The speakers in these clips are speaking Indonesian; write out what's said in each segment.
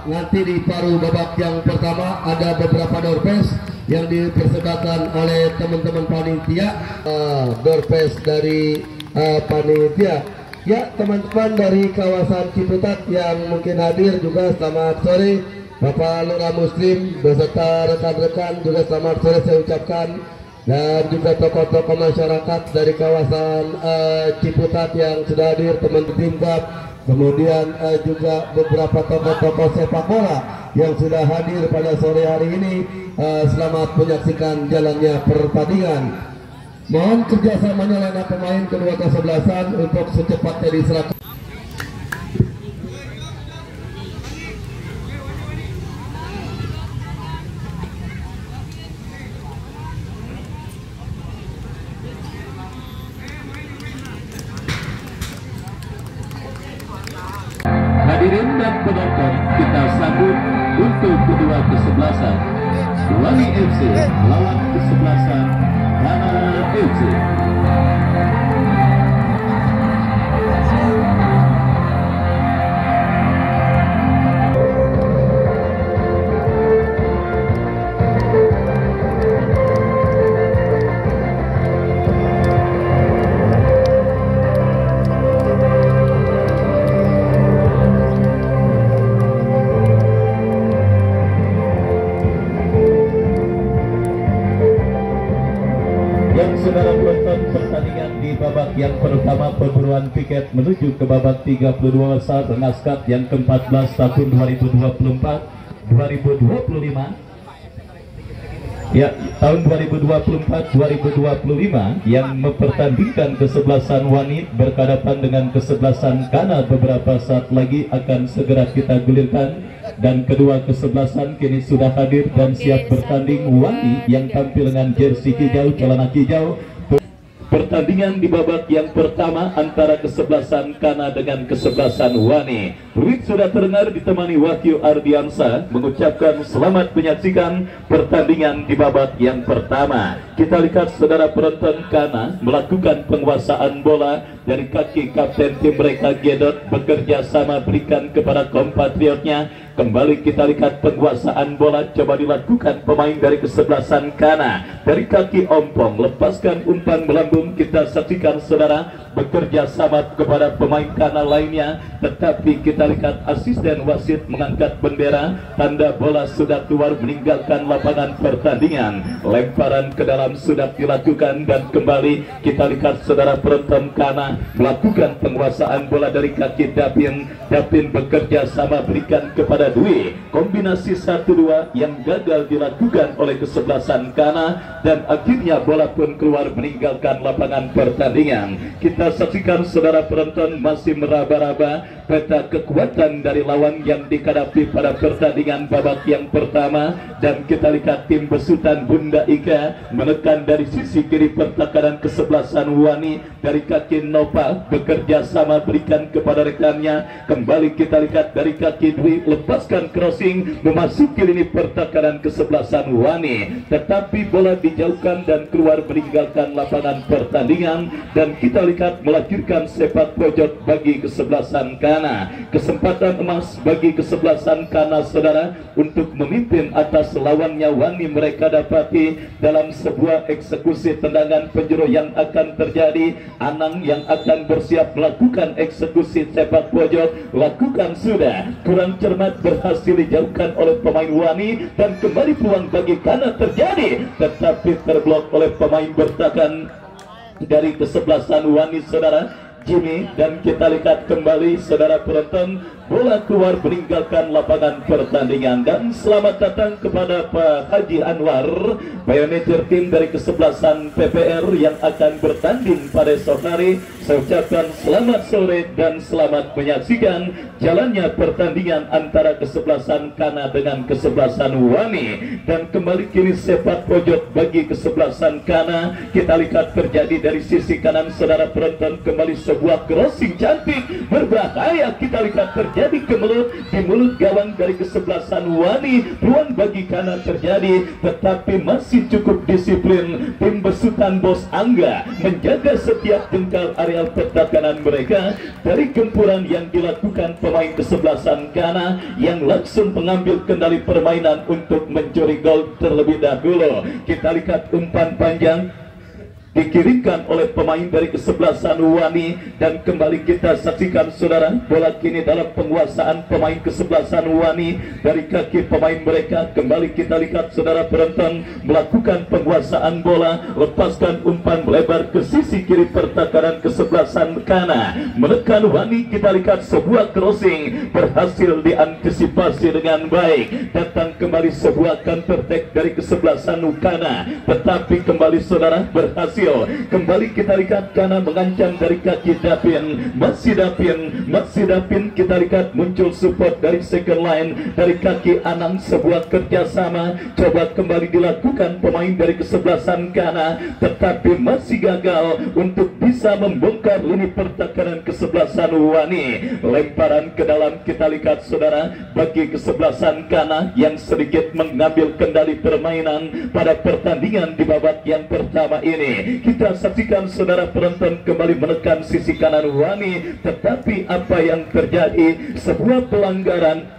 nanti di paruh babak yang pertama ada beberapa door pass yang dipersembahkan oleh teman-teman panitia, door pass dari panitia. Ya, teman-teman dari kawasan Ciputat yang mungkin hadir juga selamat sore. Bapak Lurah Muslim beserta rekan-rekan juga selamat sore saya ucapkan, dan juga tokoh-tokoh masyarakat dari kawasan Ciputat yang sudah hadir, teman Timkap, kemudian juga beberapa tokoh-tokoh sepak bola yang sudah hadir pada sore hari ini. Selamat menyaksikan jalannya pertandingan. Mohon kerjasamanya lana pemain kedua kesebelasan untuk secepatnya diserahkan. Hadirin dan penonton, kita sambut untuk kedua kesebelasan Wani FC lawan kesebelasan Kana FC. Saudara penonton, pertandingan di babak yang pertama perburuan tiket menuju ke babak 32 besar Renaskat yang ke-14 tahun 2024-2025. Ya, tahun 2024-2025 yang mempertandingkan kesebelasan wanita berhadapan dengan kesebelasan Kana beberapa saat lagi akan segera kita gulirkan, dan kedua kesebelasan kini sudah hadir dan siap bertanding. Wani yang tampil dengan jersey hijau, celana hijau. Pertandingan di babak yang pertama antara kesebelasan Kana dengan kesebelasan Wani. Ruit sudah terdengar ditemani Wahyu Ardiansa mengucapkan selamat menyaksikan pertandingan di babak yang pertama. Kita lihat saudara penonton, Kana melakukan penguasaan bola dari kaki kapten tim mereka Gedot, bekerja sama berikan kepada kompatriotnya. Kembali kita lihat penguasaan bola coba dilakukan pemain dari kesebelasan Kana dari kaki ompong, lepaskan umpan melambung. Kita saksikan saudara bekerja sama kepada pemain Kana lainnya, tetapi kita lihat asisten wasit mengangkat bendera, tanda bola sudah keluar meninggalkan lapangan pertandingan. Lemparan ke dalam sudah dilakukan dan kembali kita lihat saudara penonton, Kana melakukan penguasaan bola dari kaki Dapin. Dapin bekerja sama berikan kepada Dwi. Kombinasi 1-2 yang gagal dilakukan oleh kesebelasan Kana dan akhirnya bola pun keluar meninggalkan lapangan pertandingan. Kita saksikan saudara penonton masih meraba-raba peta kekuatan dari lawan yang dihadapi pada pertandingan babak yang pertama, dan kita lihat tim besutan Bunda Ika menekan dari sisi kiri pertahanan kesebelasan Wani dari kaki Nopal bekerja sama berikan kepada rekannya. Kembali kita lihat dari kaki Dwi lepaskan crossing memasuki lini pertahanan kesebelasan Wani, tetapi bola dijauhkan dan keluar meninggalkan lapangan pertandingan, dan kita lihat melahirkan sepak pojok bagi kesebelasan Kana. Kesempatan emas bagi kesebelasan Kana saudara untuk memimpin atas lawannya Wani mereka dapati dalam sebuah eksekusi tendangan penjuru yang akan terjadi. Anang yang akan bersiap melakukan eksekusi sepak pojok lakukan sudah kurang cermat, berhasil dijauhkan oleh pemain Wani dan kembali peluang bagi Kana terjadi, tetapi terblok oleh pemain bertahan dari kesebelasan Wani saudara Jimmy, dan kita lihat kembali saudara penonton bola keluar meninggalkan lapangan pertandingan. Dan selamat datang kepada Pak Haji Anwar, manajer tim dari kesebelasan PPR yang akan bertanding pada esok hari. Saya ucapkan selamat sore dan selamat menyaksikan jalannya pertandingan antara kesebelasan Kana dengan kesebelasan Wani. Dan kembali kini sepak pojok bagi kesebelasan Kana. Kita lihat terjadi dari sisi kanan saudara penonton, kembali sebuah sebuah crossing cantik berbahaya kita lihat terjadi kemelut di mulut gawang dari kesebelasan Wani. Peluang bagi kanan terjadi, tetapi masih cukup disiplin tim besutan Bos Angga menjaga setiap jengkal areal pertahanan mereka dari gempuran yang dilakukan pemain kesebelasan Ghana yang langsung mengambil kendali permainan untuk mencuri gol terlebih dahulu. Kita lihat umpan panjang dikirimkan oleh pemain dari kesebelasan Wani, dan kembali kita saksikan saudara, bola kini dalam penguasaan pemain kesebelasan Wani dari kaki pemain mereka. Kembali kita lihat saudara penonton melakukan penguasaan bola, lepaskan umpan melebar ke sisi kiri pertahanan kesebelasan Ghana menekan Wani. Kita lihat sebuah crossing berhasil diantisipasi dengan baik, datang kembali sebuah counter attack dari kesebelasan Ghana, tetapi kembali saudara berhasil. Kembali kita lihat Ghana mengancam dari kaki Dapin, masih Dapin kita lihat muncul support dari second line dari kaki Anang. Sebuah kerjasama coba kembali dilakukan pemain dari kesebelasan Ghana, tetapi masih gagal untuk bisa membongkar lini pertahanan kesebelasan Wani. Lemparan ke dalam kita lihat saudara bagi kesebelasan Ghana yang sedikit mengambil kendali permainan pada pertandingan di babak yang pertama ini. Kita saksikan saudara penonton kembali menekan sisi kanan Wani, tetapi apa yang terjadi? Sebuah pelanggaran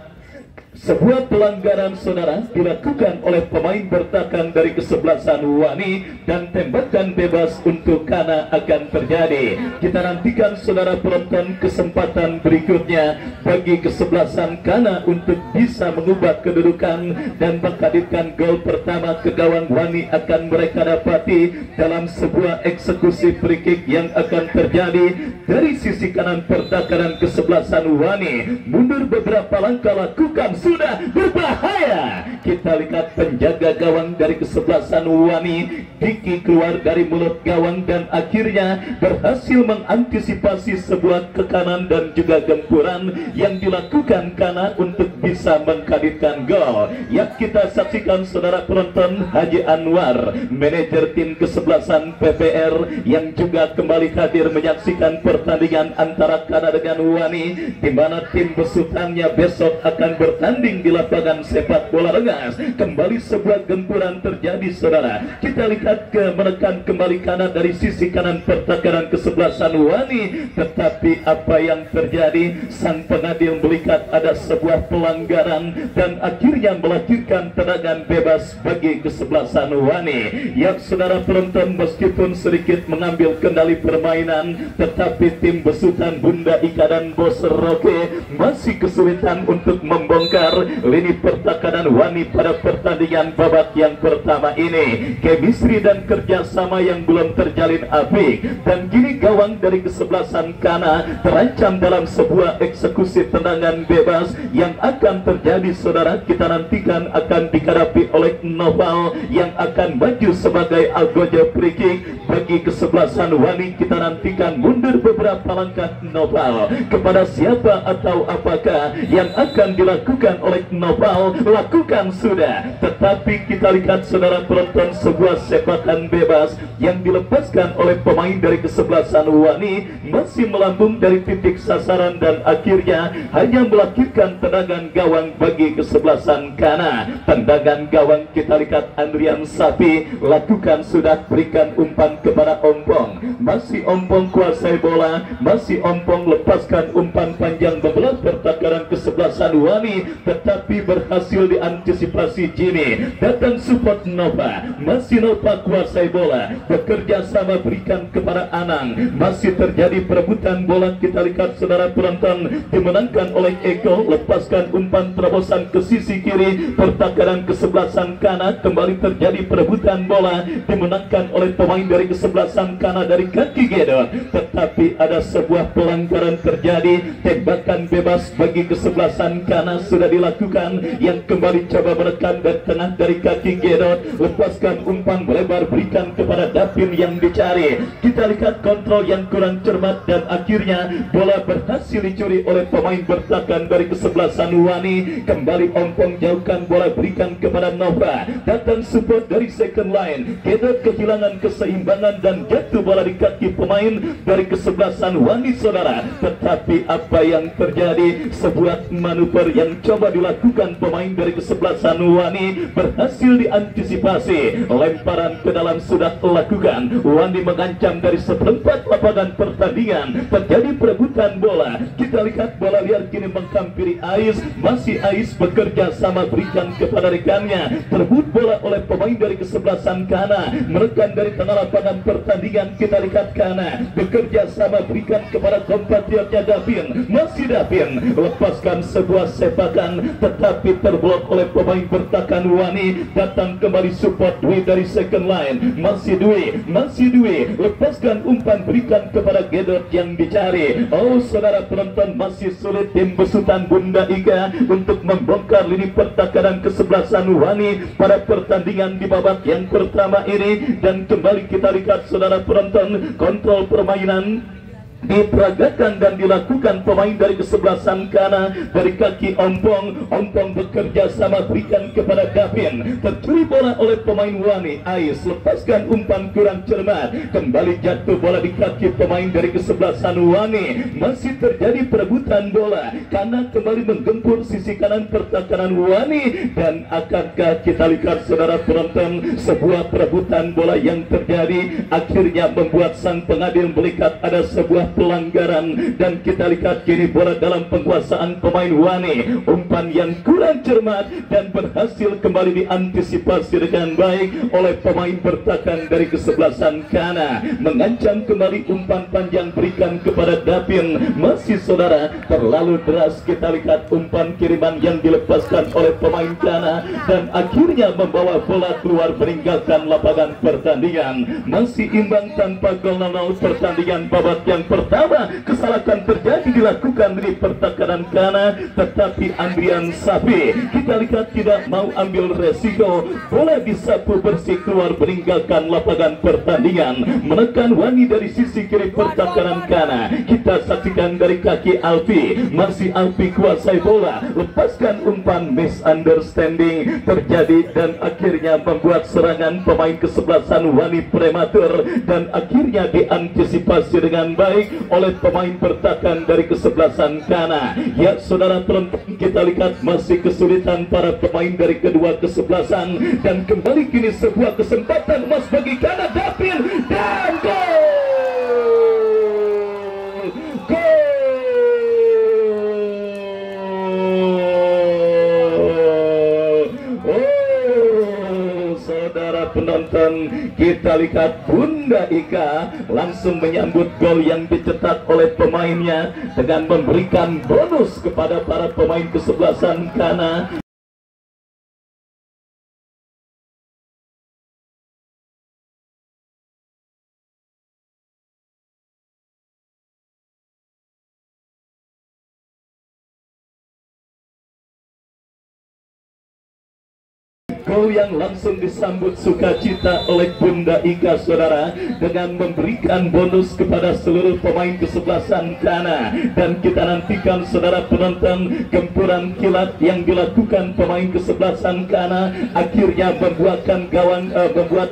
saudara dilakukan oleh pemain bertahan dari kesebelasan Wani, dan tembakan bebas untuk Ghana akan terjadi. Kita nantikan saudara penonton kesempatan berikutnya bagi kesebelasan Ghana untuk bisa mengubah kedudukan dan menghadirkan gol pertama ke gawang Wani akan mereka dapati dalam sebuah eksekusi free kick yang akan terjadi dari sisi kanan pertahanan kesebelasan Wani. Mundur beberapa langkah, lakukan sudah berbahaya. Kita lihat penjaga gawang dari kesebelasan Wani, Diki, keluar dari mulut gawang dan akhirnya berhasil mengantisipasi sebuah tekanan dan juga gempuran yang dilakukan Ghana untuk bisa menghadirkan gol. Yang kita saksikan saudara penonton, Haji Anwar, manajer tim kesebelasan PPR yang juga kembali hadir menyaksikan pertandingan antara Ghana dengan Wani, di mana tim besutannya besok akan bertanding di lapangan sepak bola Rengas. Kembali sebuah gempuran terjadi saudara. Kita lihat menekan kembali kanan dari sisi kanan pertahanan kesebelasan Wani, tetapi apa yang terjadi? Sang pengadil melihat ada sebuah pelanggaran dan akhirnya melahirkan tendangan bebas bagi kesebelasan Wani. Yang saudara penonton, meskipun sedikit mengambil kendali permainan, tetapi tim besutan Bunda Ika dan Bos Roke masih kesulitan untuk membongkar lini pertahanan Wani pada pertandingan babak yang pertama ini. Chemistry dan kerjasama yang belum terjalin apik, dan kini gawang dari kesebelasan Ghana terancam dalam sebuah eksekusi tendangan bebas yang akan terjadi saudara. Kita nantikan akan dihadapi oleh Noval yang akan maju sebagai algojo free kick bagi kesebelasan Wani. Kita nantikan mundur beberapa langkah Noval, kepada siapa atau apakah yang akan dilakukan oleh Noval. Lakukan sudah, tetapi kita lihat saudara penonton sebuah sepakan bebas yang dilepaskan oleh pemain dari kesebelasan Wani masih melambung dari titik sasaran dan akhirnya hanya melahirkan tendangan gawang bagi kesebelasan Ghana. Tendangan gawang kita lihat Andrian Sapi lakukan sudah, berikan umpan kepada Ompong, masih Ompong kuasai bola, masih Ompong lepaskan umpan panjang membelah pertahanan kesebelasan Wani, tetapi berhasil diantisipasi Jimmy. Datang support Nova, masih Nova kuasai bola, bekerja sama berikan kepada Anang, masih terjadi perebutan bola. Kita lihat saudara penonton, dimenangkan oleh Eko, lepaskan umpan terobosan ke sisi kiri pertahanan kesebelasan Ghana. Kembali terjadi perebutan bola, dimenangkan oleh pemain dari kesebelasan Ghana dari kaki Gedon, tetapi ada sebuah pelanggaran terjadi. Tembakan bebas bagi kesebelasan Ghana sudah dilakukan, yang kembali coba menekan dan tengah dari kaki Gedot, lepaskan umpan melebar berikan kepada Davin yang dicari. Kita lihat kontrol yang kurang cermat dan akhirnya bola berhasil dicuri oleh pemain bertahan dari kesebelasan Wani. Kembali Ompong jauhkan bola berikan kepada Nova, datang support dari second line. Gedot kehilangan keseimbangan dan jatuh bola di kaki pemain dari kesebelasan Wani saudara. Tetapi apa yang terjadi, sebuah manuver yang coba dilakukan pemain dari kesebelasan Wani berhasil diantisipasi. Lemparan ke dalam sudah dilakukan. Wani mengancam dari seperempat lapangan pertandingan. Terjadi perebutan bola. Kita lihat bola liar kini menghampiri Ais. Masih Ais bekerja sama berikan kepada rekannya. Terebut bola oleh pemain dari kesebelasan Kana. Menekan dari tengah lapangan pertandingan. Kita lihat Kana bekerja sama berikan kepada kompatriotnya Davin. Masih Davin lepaskan sebuah sepakan, tetapi terblok oleh pemain bertahan Wani. Datang kembali support Dwi dari second line. Masih Dwi lepaskan umpan berikan kepada Gedot yang dicari. Oh saudara penonton, masih sulit tim besutan Bunda Ika untuk membongkar lini pertahanan kesebelasan Wani pada pertandingan di babak yang pertama ini. Dan kembali kita lihat saudara penonton, kontrol permainan diperagakan dan dilakukan pemain dari kesebelasan Kana dari kaki Ompong. Ompong bekerja sama berikan kepada Davin. Tercuri bola oleh pemain Wani. Ais lepaskan umpan kurang cermat. Kembali jatuh bola di kaki pemain dari kesebelasan Wani. Masih terjadi perebutan bola. Kana kembali menggempur sisi kanan pertahanan Wani. Dan akankah kita lihat saudara penonton, sebuah perebutan bola yang terjadi akhirnya membuat sang pengadil melihat ada sebuah pelanggaran. Dan kita lihat kini bola dalam penguasaan pemain Wani. Umpan yang kurang cermat dan berhasil kembali diantisipasi dengan baik oleh pemain bertahan dari kesebelasan Kana. Mengancam kembali umpan panjang berikan kepada Davin. Masih saudara, terlalu deras. Kita lihat umpan kiriman yang dilepaskan oleh pemain Kana dan akhirnya membawa bola keluar meninggalkan lapangan pertandingan. Masih imbang tanpa gol 0 pertandingan babak yang pertama. Kesalahan terjadi dilakukan di pertahanan Kana, tetapi Andrian Sapi kita lihat tidak mau ambil resiko. Bola disapu bersih keluar meninggalkan lapangan pertandingan. Menekan Wani dari sisi kiri pertahanan Kana. Kita saksikan dari kaki Alfi. Masih Alfi kuasai bola, lepaskan umpan, misunderstanding terjadi dan akhirnya membuat serangan pemain kesebelasan Wani prematur dan akhirnya diantisipasi dengan baik oleh pemain bertahan dari kesebelasan Kana. Ya saudara penonton, kita lihat masih kesulitan para pemain dari kedua kesebelasan dan kembali kini sebuah kesempatan emas bagi Kana. Davin dan gol. Penonton, kita lihat Bunda Ika langsung menyambut gol yang dicetak oleh pemainnya dengan memberikan bonus kepada para pemain kesebelasan Kana. Gol yang langsung disambut sukacita oleh Bunda Ika saudara dengan memberikan bonus kepada seluruh pemain kesebelasan Kana. Dan kita nantikan saudara penonton, gempuran kilat yang dilakukan pemain kesebelasan Kana akhirnya membuat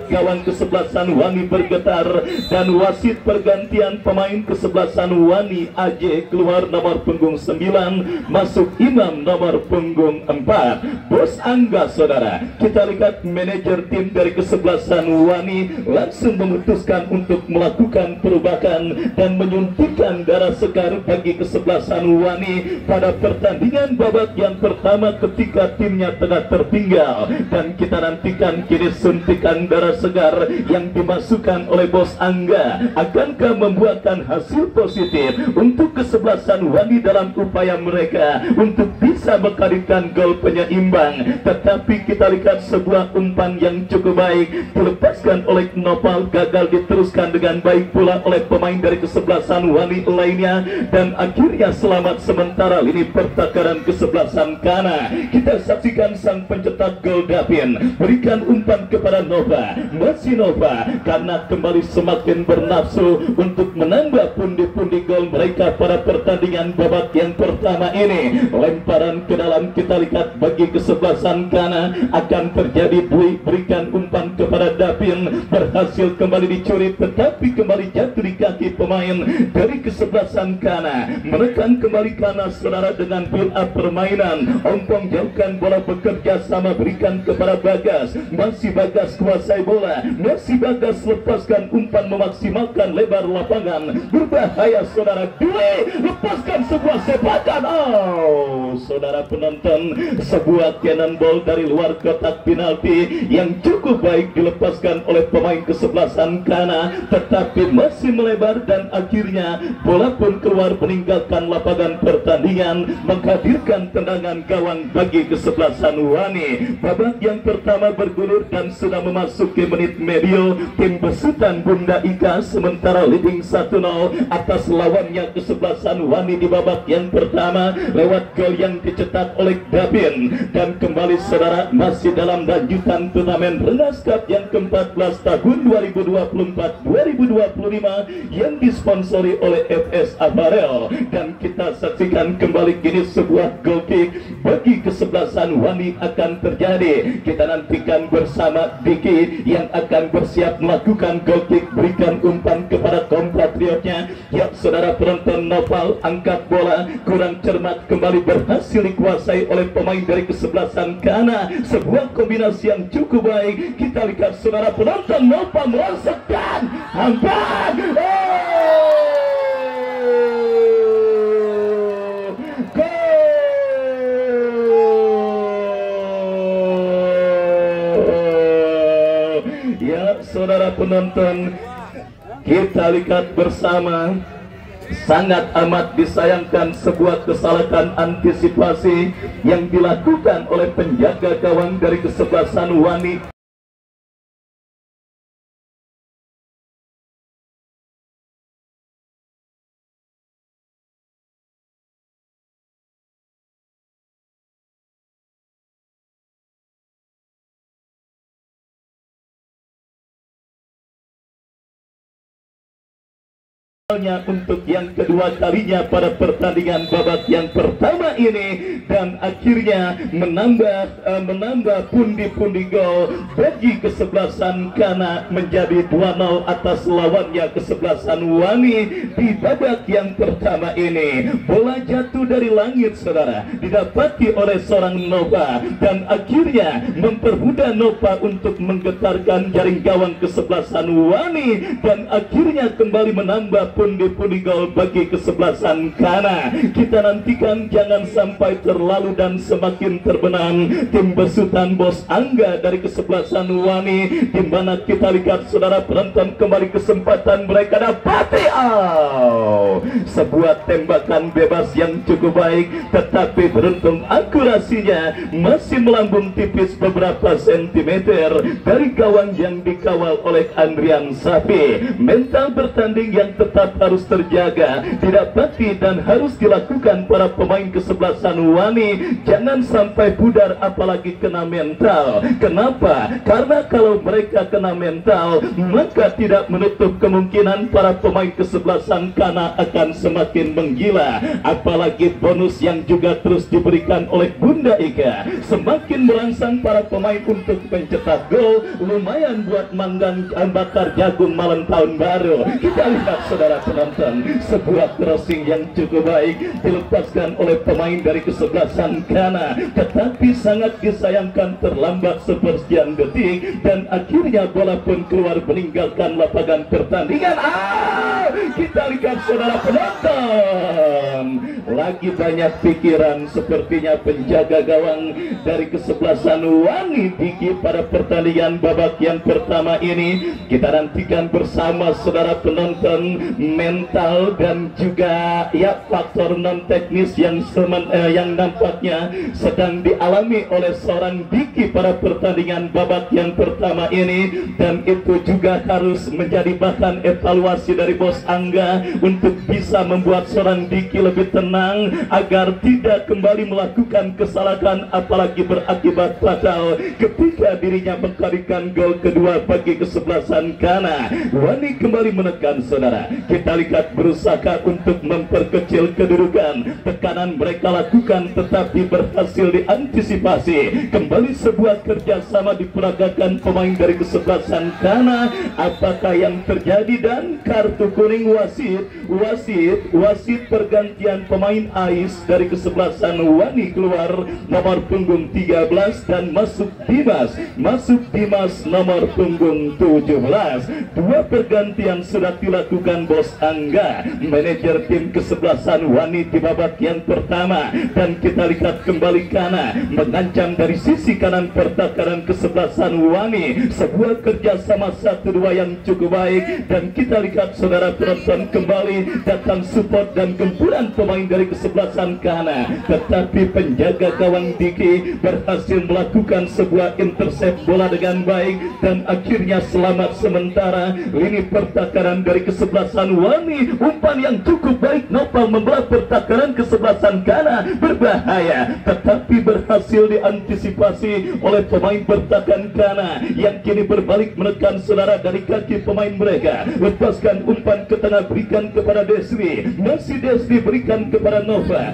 gawang kesebelasan Wani bergetar dan wasit pergantian pemain kesebelasan Wani AJ keluar nomor punggung 9, masuk Imam nomor punggung 4. Bos Angga saudara. Kita lihat manajer tim dari kesebelasan Wani langsung memutuskan untuk melakukan perubahan dan menyuntikkan darah segar bagi kesebelasan Wani pada pertandingan babak yang pertama ketika timnya tengah tertinggal. Dan kita nantikan kini suntikan darah segar yang dimasukkan oleh Bos Angga akankah membuahkan hasil positif untuk kesebelasan Wani dalam upaya mereka untuk bisa bisa menghadirkan gol penyeimbang, tetapi kita lihat sebuah umpan yang cukup baik dilepaskan oleh Nopal, gagal diteruskan dengan baik pula oleh pemain dari kesebelasan wanita lainnya, dan akhirnya selamat sementara lini pertakaran kesebelasan Kana. Kita saksikan sang pencetak gol Davin berikan umpan kepada Nova, masih Nova, karena kembali semakin bernafsu untuk menambah pundi-pundi gol mereka pada pertandingan babak yang pertama ini. Lemparan ke dalam kita lihat bagi kesebelasan Kana akan terjadi. Dwi berikan umpan kepada Davin, berhasil kembali dicuri tetapi kembali jatuh di kaki pemain dari kesebelasan Kana. Menekan kembali Kana saudara dengan build up permainan. Ompong jauhkan bola, bekerja sama berikan kepada Bagas, masih Bagas kuasai bola, masih Bagas lepaskan umpan memaksimalkan lebar lapangan. Berbahaya saudara, Dwi lepaskan sebuah sepakan. Oh saudara penonton, sebuah cannonball dari luar kotak penalti yang cukup baik dilepaskan oleh pemain kesebelasan Kana, tetapi masih melebar dan akhirnya bola pun keluar meninggalkan lapangan pertandingan, menghadirkan tendangan gawang bagi kesebelasan Wani. Babak yang pertama bergulir dan sudah memasuki menit medio. Tim besutan Bunda Ika sementara leading 1-0 atas lawannya kesebelasan Wani di babak yang pertama lewat gol yang dicetak oleh Davin. Dan kembali saudara masih dalam lanjutan turnamen Rengas Cup yang ke-14 tahun 2024-2025 yang disponsori oleh FS Apparel. Dan kita saksikan kembali kini sebuah goal kick bagi kesebelasan Wani akan terjadi. Kita nantikan bersama Diki yang akan bersiap melakukan goal kick, berikan umpan kepada kompatriotnya. Ya saudara penonton, Nopal angkat bola kurang cermat, kembali berhasil dikuasai oleh pemain dari kesebelasan Kana. Sebuah kombinasi yang cukup baik. Kita lihat saudara penonton, Nopal merasakan hampan. Ya saudara penonton, kita lihat bersama, sangat amat disayangkan sebuah kesalahan antisipasi yang dilakukan oleh penjaga gawang dari kesebelasan Wani. Untuk yang kedua kalinya pada pertandingan babak yang pertama ini, dan akhirnya menambah pundi-pundi gol bagi kesebelasan Kana menjadi 2-0 atas lawannya kesebelasan Wani di babak yang pertama ini. Bola jatuh dari langit saudara, didapati oleh seorang Nova dan akhirnya mempermudah Nova untuk menggetarkan jaring gawang kesebelasan Wani, dan akhirnya kembali menambah pundi-pundi gol bagi kesebelasan Kana. Kita nantikan jangan sampai terlalu dan semakin terbenam tim besutan Bos Angga dari kesebelasan Wani, di mana kita lihat saudara penonton kembali kesempatan mereka dapati. Sebuah tembakan bebas yang cukup baik, tetapi beruntung akurasinya masih melambung tipis beberapa sentimeter dari gawang yang dikawal oleh Andrian Sapi. Mental bertanding yang tetap harus terjaga, didapati dan harus dilakukan para pemain kesebelasan Wani. Jangan sampai pudar apalagi kena mental. Kenapa? Karena kalau mereka kena mental, maka tidak menutup kemungkinan para pemain kesebelasan Kana akan semakin menggila. Apalagi bonus yang juga terus diberikan oleh Bunda Ika semakin merangsang para pemain untuk mencetak gol. Lumayan buat manggang bakar jagung malam tahun baru. Kita lihat saudara penonton, sebuah crossing yang cukup baik dilepaskan oleh pemain dari kesebelasan Kana, tetapi sangat disayangkan terlambat sepersekian detik dan akhirnya bola pun keluar meninggalkan lapangan pertandingan. Kita lihat saudara penonton, lagi banyak pikiran sepertinya penjaga gawang dari kesebelasan Wani Diki pada pertandingan babak yang pertama ini. Kita nantikan bersama saudara penonton mental dan juga ya faktor non teknis yang nampaknya sedang dialami oleh seorang Diki pada pertandingan babak yang pertama ini, dan itu juga harus menjadi bahan evaluasi dari Bos Angga untuk bisa membuat seorang Diki lebih tenang agar tidak kembali melakukan kesalahan apalagi berakibat fatal ketika dirinya mengkarikan gol kedua bagi kesebelasan Ghana. Wani kembali menekan saudara. Kita lihat berusaha untuk memperkecil kedudukan, tekanan mereka lakukan tetapi berhasil diantisipasi. Kembali sebuah kerjasama diperagakan pemain dari kesebelasan Ghana. Apakah yang terjadi? Dan kartu kuning wasit pergantian pemain Ais dari kesebelasan Wani keluar nomor punggung 13 dan masuk Dimas nomor punggung 17. Dua pergantian sudah dilakukan Bos Angga, manajer tim kesebelasan Wani di babak yang pertama, dan kita lihat kembali Ghana mengancam dari sisi kanan pertahanan kesebelasan Wani. Sebuah kerjasama 1-2 yang cukup baik, dan kita lihat saudara penonton kembali datang support dan gempuran pemain dari kesebelasan Ghana, tetapi penjaga gawang Diki berhasil melakukan sebuah intercept bola dengan baik dan akhirnya selamat sementara. Lini pertahanan dari kesebelasan Wani, umpan yang cukup baik Nopal membelah pertahanan kesebelasan Ghana, berbahaya tetapi berhasil diantisipasi oleh pemain pertahanan Ghana yang kini berbalik menekan saudara dari kaki pemain mereka. Lepaskan umpan ke tengah, berikan kepada Desri, masih Desri berikan kepada Nova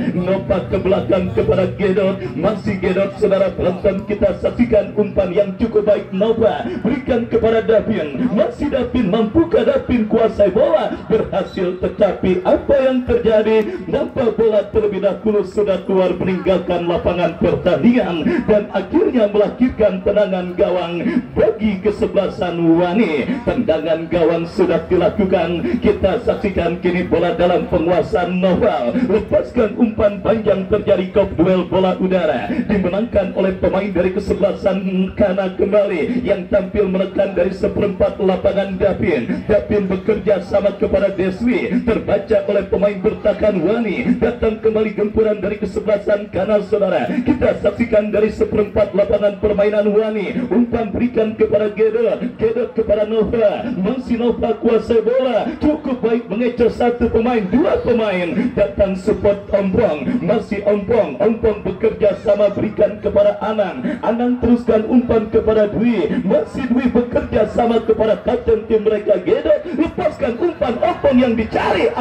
ke belakang kepada Gedot, masih Gedot saudara penonton. Kita saksikan umpan yang cukup baik Nova berikan kepada Davin, masih Davin, mampukah Davin kuasai bola? Berhasil, tetapi apa yang terjadi? Nampak bola terlebih dahulu sudah keluar meninggalkan lapangan pertandingan dan akhirnya melahirkan tendangan gawang bagi kesebelasan Wani. Tendangan gawang sudah dilakukan. Kita saksikan kini bola dalam penguasaan Noval. Lepaskan umpan panjang, terjadi kop duel bola udara dimenangkan oleh pemain dari kesebelasan Ghana kembali yang tampil menekan dari seperempat lapangan. Davin bekerja sama kepada Deswi, terbaca oleh pemain bertahan Wani. Datang kembali gempuran dari kesebelasan Ghana saudara. Kita saksikan dari seperempat lapangan permainan Wani. Umpan berikan kepada Gedot kepada Nova, masih Nova kuasai bola cukup baik mengejar satu pemain, dua pemain datang support Ompong, masih Ompong bekerja sama berikan kepada Anang teruskan umpan kepada Dwi, masih Dwi bekerja sama kepada kapten tim mereka Gedot, lepaskan umpan Ompong yang dicari.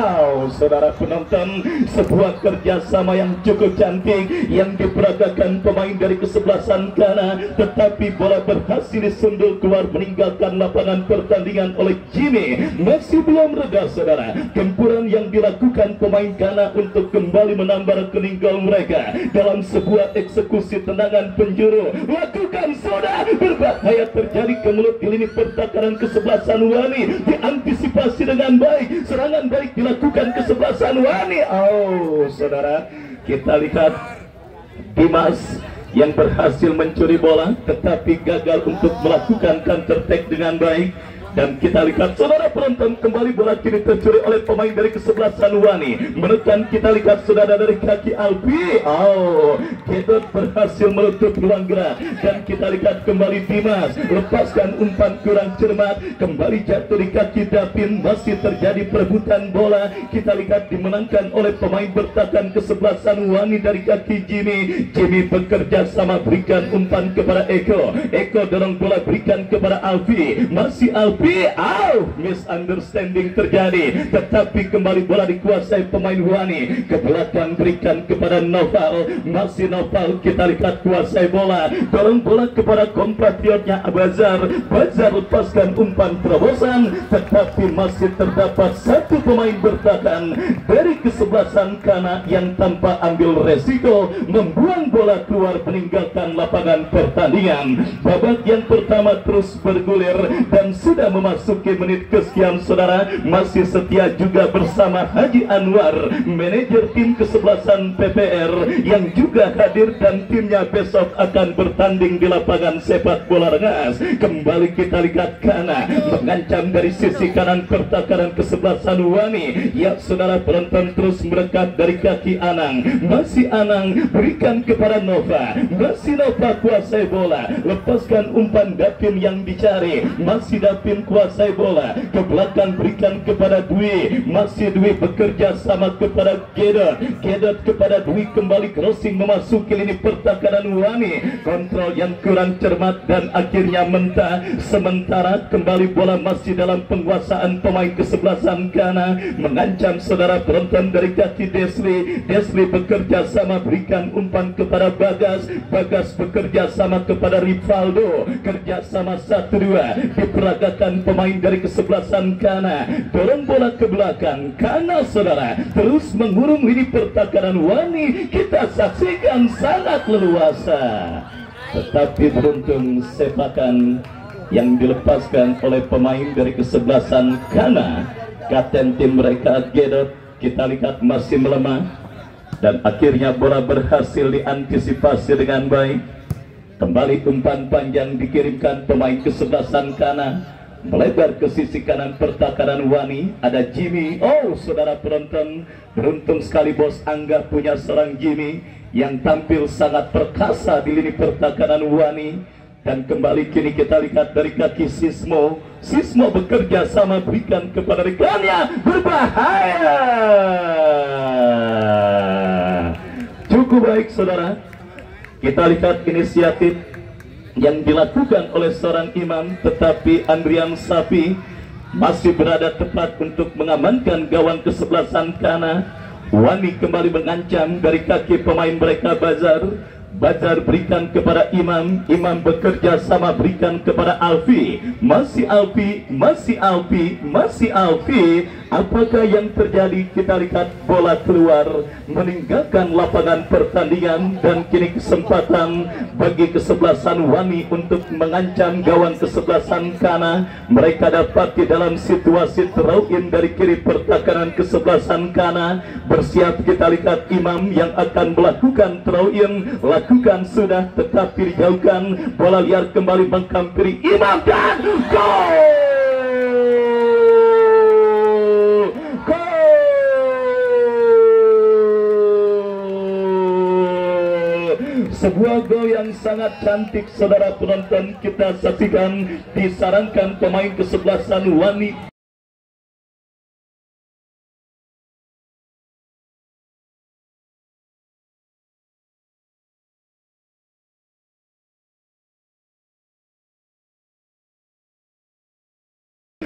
Saudara penonton, sebuah kerjasama yang cukup cantik yang diperagakan pemain dari kesebelasan Ghana, tetapi bola berhasil disundul keluar meninggalkan lapangan pertandingan oleh Jimmy. Masih belum reda saudara gempuran yang dilakukan pemain Ghana untuk kembali menambah rekening gol mereka dalam sebuah eksekusi tendangan penjuru. Lakukan saudara, berbahaya terjadi ke mulut di lini pertahanan kesebelasan Wani, diantisipasi dengan baik, serangan baik dilakukan kesebelasan Wani. Saudara, kita lihat Dimas yang berhasil mencuri bola tetapi gagal untuk melakukan counter attack dengan baik. Dan kita lihat saudara penonton kembali bola kini tercuri oleh pemain dari kesebelasan Wani. Menekan, kita lihat saudara dari kaki Alpi. Gedot berhasil menutup ruang gerak. Dan kita lihat kembali Dimas lepaskan umpan kurang cermat, kembali jatuh di kaki Davin. Masih terjadi perebutan bola. Kita lihat dimenangkan oleh pemain bertahan kesebelasan Wani dari kaki Jimmy. Jimmy bekerja sama berikan umpan kepada Eko dorong bola berikan kepada Alfi, masih Alfi. Misunderstanding terjadi, tetapi kembali bola dikuasai pemain Wani. Ke belakang berikan kepada Noval, masih Noval. Kita lihat kuasai bola, dorong bola kepada kompatriotnya Bazar lepaskan umpan terobosan, tetapi masih terdapat satu pemain bertahan dari kesebelasan Ghana yang tanpa ambil resiko membuang bola keluar meninggalkan lapangan pertandingan. Babak yang pertama terus bergulir dan sudah memasuki menit kesekian saudara, masih setia juga bersama Haji Anwar, manajer tim kesebelasan PPR yang juga hadir, dan timnya besok akan bertanding di lapangan sepak bola Rengas. Kembali kita lihat Kana mengancam dari sisi kanan pertahanan kesebelasan Wani. Ya saudara, penonton terus mendekat dari kaki Anang, masih Anang berikan kepada Nova, masih Nova kuasai bola, lepaskan umpan Dapin yang dicari, masih Dapin kuasai bola, ke belakang berikan kepada Dwi, masih Dwi bekerja sama kepada Gedot, Gedot kepada Dwi, kembali crossing memasuki lini pertahanan Wani, kontrol yang kurang cermat dan akhirnya mentah. Sementara kembali bola masih dalam penguasaan pemain kesebelasan Kana, mengancam saudara penonton dari kaki Desli, Desli bekerja sama berikan umpan kepada Bagas, Bagas bekerja sama kepada Rivaldo, kerjasama 1-2 diperagakan pemain dari kesebelasan Kana, dorong bola ke belakang Kana saudara, terus mengurung lini pertahanan Wani. Kita saksikan sangat leluasa, tetapi beruntung sepakan yang dilepaskan oleh pemain dari kesebelasan Kana. Kapten tim mereka Gedot kita lihat masih melemah, dan akhirnya bola berhasil diantisipasi dengan baik. Kembali umpan panjang dikirimkan pemain kesebelasan Kana, melebar ke sisi kanan pertahanan Wani. Ada Jimmy. Oh saudara penonton, beruntung sekali Bos Angga punya seorang Jimmy yang tampil sangat perkasa di lini pertahanan Wani. Dan kembali kini kita lihat dari kaki Sismo, Sismo bekerja sama berikan kepada rekannya, berbahaya. Cukup baik saudara, kita lihat inisiatif yang dilakukan oleh seorang Imam, tetapi Andrian Sapi masih berada tepat untuk mengamankan gawang kesebelasan Kana. Wani kembali mengancam dari kaki pemain mereka Bazar, Bazar berikan kepada Imam, Imam bekerja sama berikan kepada Alfi, masih Alfi, masih Alfi, masih Alfi. Apakah yang terjadi? Kita lihat bola keluar meninggalkan lapangan pertandingan, dan kini kesempatan bagi kesebelasan Wani untuk mengancam gawang kesebelasan Kana. Mereka dapat di dalam situasi throw-in dari kiri pertahanan kesebelasan Kana. Bersiap kita lihat Imam yang akan melakukan throw-in, lakukan sudah tetapi dijauhkan, bola liar kembali menghampiri Imam dan gol! Sebuah gol yang sangat cantik saudara penonton, kita saksikan, disarankan pemain kesebelasan Wani.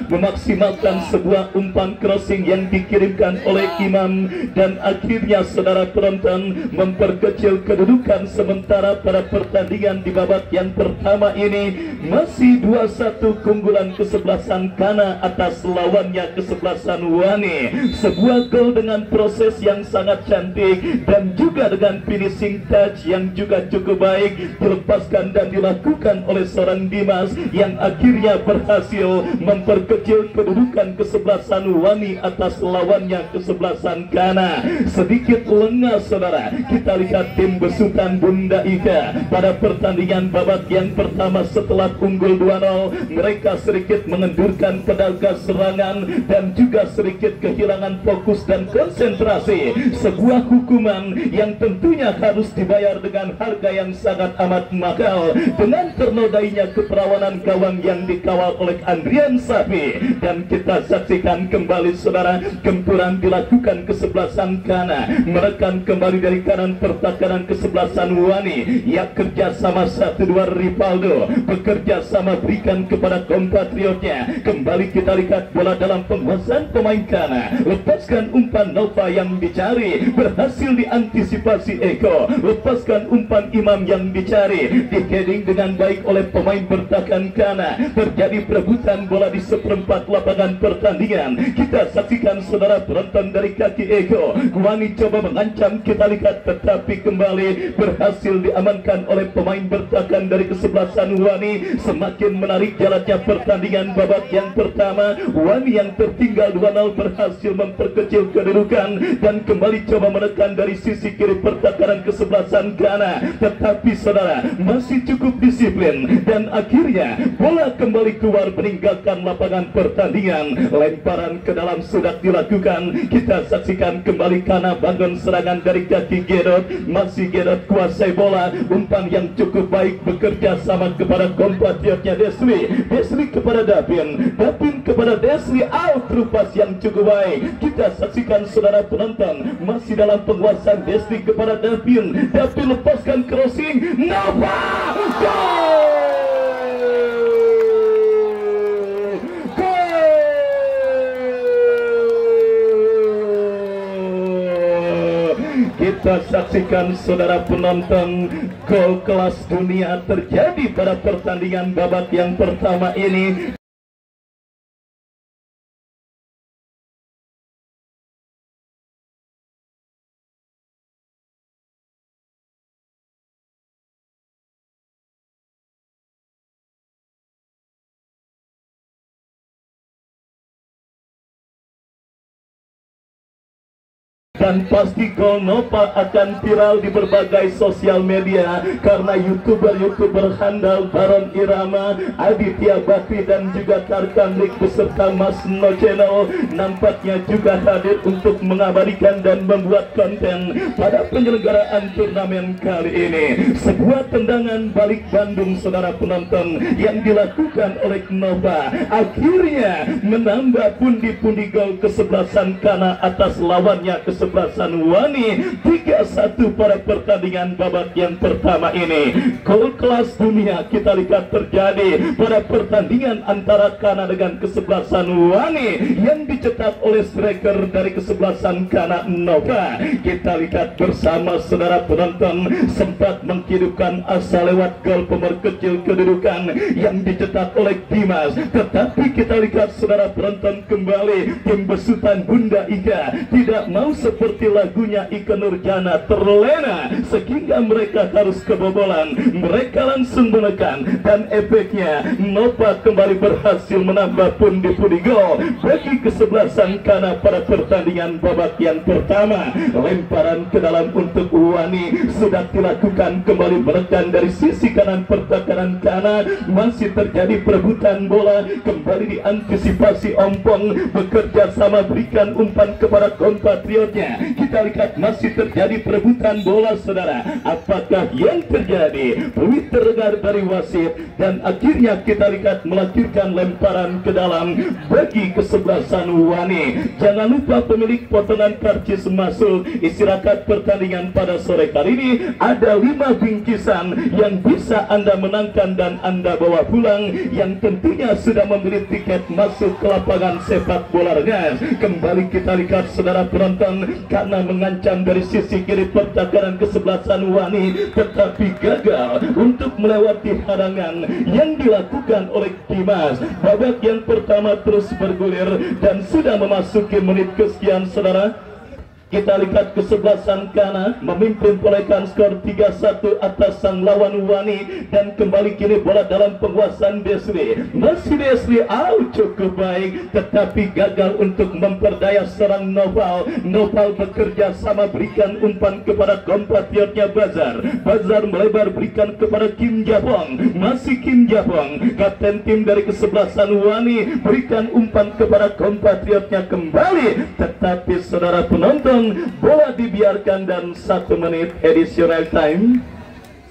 Memaksimalkan sebuah umpan crossing yang dikirimkan oleh Imam, dan akhirnya saudara penonton memperkecil kedudukan sementara pada pertandingan di babak yang pertama ini. Masih 2-1 keunggulan kesebelasan Kana atas lawannya kesebelasan Wani. Sebuah gol dengan proses yang sangat cantik dan juga dengan finishing touch yang juga cukup baik dilepaskan dan dilakukan oleh seorang Dimas yang akhirnya berhasil memperkecil kedudukan kesebelasan Wani atas lawannya kesebelasan Kana. Sedikit lengah saudara, kita lihat tim besutan Bunda Ika pada pertandingan babak yang pertama setelah unggul 2-0, mereka sedikit mengendurkan pedangga serangan dan juga sedikit kehilangan fokus dan konsentrasi. Sebuah hukuman yang tentunya harus dibayar dengan harga yang sangat amat mahal dengan ternodainya keperawanan gawang yang dikawal oleh Andrian Sapi. Dan kita saksikan kembali saudara, gempuran dilakukan kesebelasan Kana, menekan kembali dari kanan pertahanan kesebelasan Wani. Ya kerja sama 1-2 Rivaldo bekerja sama berikan kepada kompatriotnya. Kembali kita lihat bola dalam penguasaan pemain Kana, lepaskan umpan Nova yang dicari, berhasil diantisipasi Eko, lepaskan umpan Imam yang dicari, di heading dengan baik oleh pemain bertahan Kana. Terjadi perebutan bola di seperempat tempat lapangan pertandingan. Kita saksikan saudara penonton dari kaki Ego. Wani coba mengancam, kita lihat, tetapi kembali berhasil diamankan oleh pemain bertahan dari kesebelasan Wani. Semakin menarik jalannya pertandingan babak yang pertama. Wani yang tertinggal 2-0 berhasil memperkecil kedudukan dan kembali coba menekan dari sisi kiri pertahanan kesebelasan Ghana. Tetapi saudara masih cukup disiplin dan akhirnya bola kembali keluar meninggalkan lapangan pertandingan. Lemparan ke dalam sudah dilakukan. Kita saksikan kembali karena bangun serangan dari kaki Gedot. Masih Gedot kuasai bola. Umpan yang cukup baik bekerja sama kepada kompatriotnya Desli kepada Davin kepada Desli, out rupas yang cukup baik. Kita saksikan saudara penonton masih dalam penguasaan Desli kepada Davin lepaskan crossing, Nova gol! Kita saksikan saudara penonton, gol kelas dunia terjadi pada pertandingan babak yang pertama ini. Dan pasti gol Nova akan viral di berbagai sosial media karena youtuber handal Baron Irama, Aditya Bakri dan juga Tarkan Rik beserta Mas No Channel nampaknya juga hadir untuk mengabadikan dan membuat konten pada penyelenggaraan turnamen kali ini. Sebuah tendangan balik Bandung saudara penonton yang dilakukan oleh Nova akhirnya menambah pundi-pundi gol kesebelasan Ghana atas lawannya kesebelasan Wani. 3-1 pada pertandingan babak yang pertama ini. Gol kelas dunia kita lihat terjadi pada pertandingan antara Ghana dengan kesebelasan Wani yang dicetak oleh striker dari kesebelasan Ghana, Nova. Kita lihat bersama saudara penonton sempat menghidupkan asa lewat gol pemerkecil kedudukan yang dicetak oleh Dimas. Tetapi kita lihat saudara penonton kembali tim besutan Bunda Ika tidak mau seperti lagunya Ika Nurjana terlena sehingga mereka harus kebobolan. Mereka langsung menekan dan efeknya Nova kembali berhasil menambah pundi-pundi gol bagi kesebelasan Ghana pada pertandingan babak yang pertama. Lemparan ke dalam untuk Wani sudah dilakukan, kembali menekan dari sisi kanan pertahanan Ghana. Masih terjadi perebutan bola, kembali diantisipasi Ompong bekerja sama berikan umpan kepada kompatriotnya. Kita lihat masih terjadi perebutan bola saudara. Apakah yang terjadi? Peluit terdengar dari wasit dan akhirnya kita lihat melahirkan lemparan ke dalam bagi kesebelasan Wani. Jangan lupa pemilik potongan karcis masuk istirahat pertandingan pada sore kali ini ada 5 bingkisan yang bisa Anda menangkan dan Anda bawa pulang yang tentunya sudah membeli tiket masuk ke lapangan sepak bola Rengas. Kembali kita lihat saudara penonton karena mengancam dari sisi kiri pertahanan kesebelasan Wani tetapi gagal untuk melewati hadangan yang dilakukan oleh Dimas. Babak yang pertama terus bergulir dan sudah memasuki menit kesekian saudara. Kita lihat kesebelasan Ghana memimpin perolehan skor 3-1 atas sang lawan Wani dan kembali kini bola dalam penguasaan Desli. Masih Desli out cukup baik tetapi gagal untuk memperdaya serang Noval. Noval bekerja sama berikan umpan kepada kompatriotnya Bazar. Bazar melebar berikan kepada Kim Japong. Masih Kim Japong, kapten tim dari kesebelasan Wani berikan umpan kepada kompatriotnya kembali tetapi saudara penonton bola dibiarkan dan 1 menit additional time.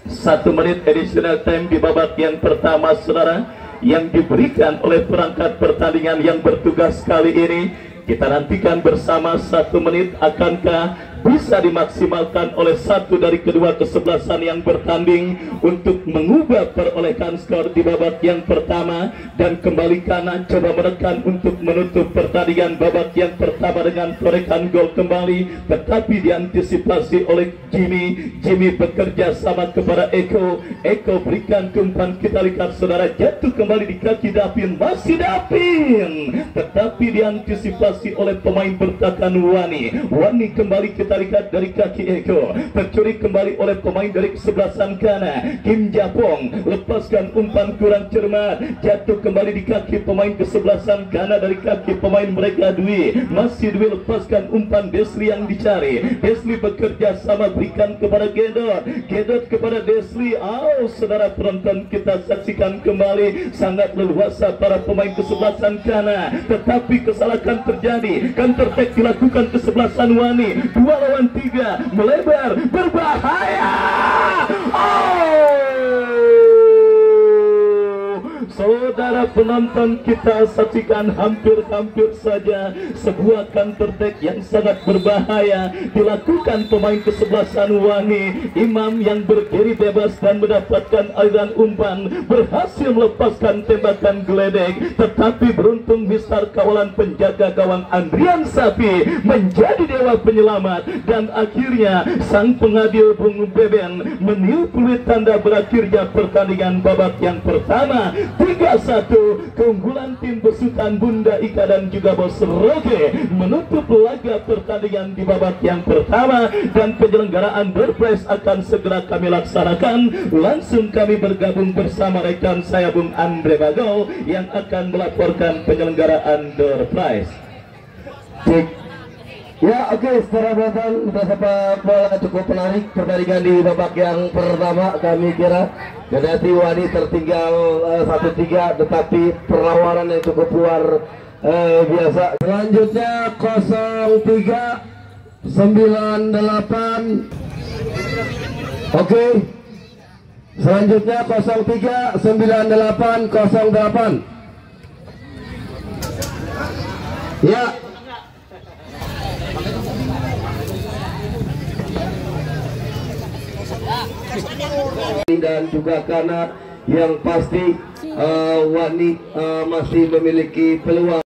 1 menit additional time di babak yang pertama saudara yang diberikan oleh perangkat pertandingan yang bertugas kali ini. Kita nantikan bersama 1 menit akankah bisa dimaksimalkan oleh satu dari kedua kesebelasan yang bertanding untuk mengubah perolehan skor di babak yang pertama, dan kembali kanan coba menekan untuk menutup pertandingan babak yang pertama dengan torekan gol kembali, tetapi diantisipasi oleh Jimmy bekerja sama kepada Eko berikan ke umpan, kita lihat saudara, jatuh kembali di kaki Dapin, masih Dapin, tetapi diantisipasi oleh pemain bertahan Wani kembali kita lihat dari kaki Eko, tercuri kembali oleh pemain dari kesebelasan kanan Kim Japong, lepaskan umpan kurang cermat, jatuh kembali di kaki pemain kesebelasan kanan dari kaki pemain mereka Dwi, masih Dwi, lepaskan umpan Desli yang dicari, Desli bekerja sama berikan kepada Gedot kepada Desli. Saudara penonton, kita saksikan kembali sangat leluasa para pemain kesebelasan kanan, tetapi kesalahan terjadi, counter attack dilakukan kesebelasan Wani, 2 lawan 3 melebar, berbahaya. Saudara penonton, kita saksikan hampir saja sebuah counter attack yang sangat berbahaya dilakukan pemain kesebelasan Wani. Imam yang berdiri bebas dan mendapatkan aliran umpan berhasil melepaskan tembakan geledek, tetapi beruntung Mister kawalan penjaga gawang Andrian Sapi menjadi dewa penyelamat, dan akhirnya sang pengadil Bung Beben meniup peluit tanda berakhirnya pertandingan babak yang pertama. 3-1 keunggulan tim besutan Bunda Ika dan juga Bos Roge menutup laga pertandingan di babak yang pertama, dan penyelenggaraan door prize akan segera kami laksanakan. Langsung kami bergabung bersama rekan saya Bung Andre Bagau yang akan melaporkan penyelenggaraan door prize. Ya, oke, secara penonton sepak bola cukup menarik pertandingan di babak yang pertama. Kami kira Kendati Wani tertinggal 1-3, tetapi perlawanan yang cukup luar biasa. Selanjutnya 0398. Oke. Selanjutnya 039808. Ya. Dan juga karena yang pasti Wani masih memiliki peluang.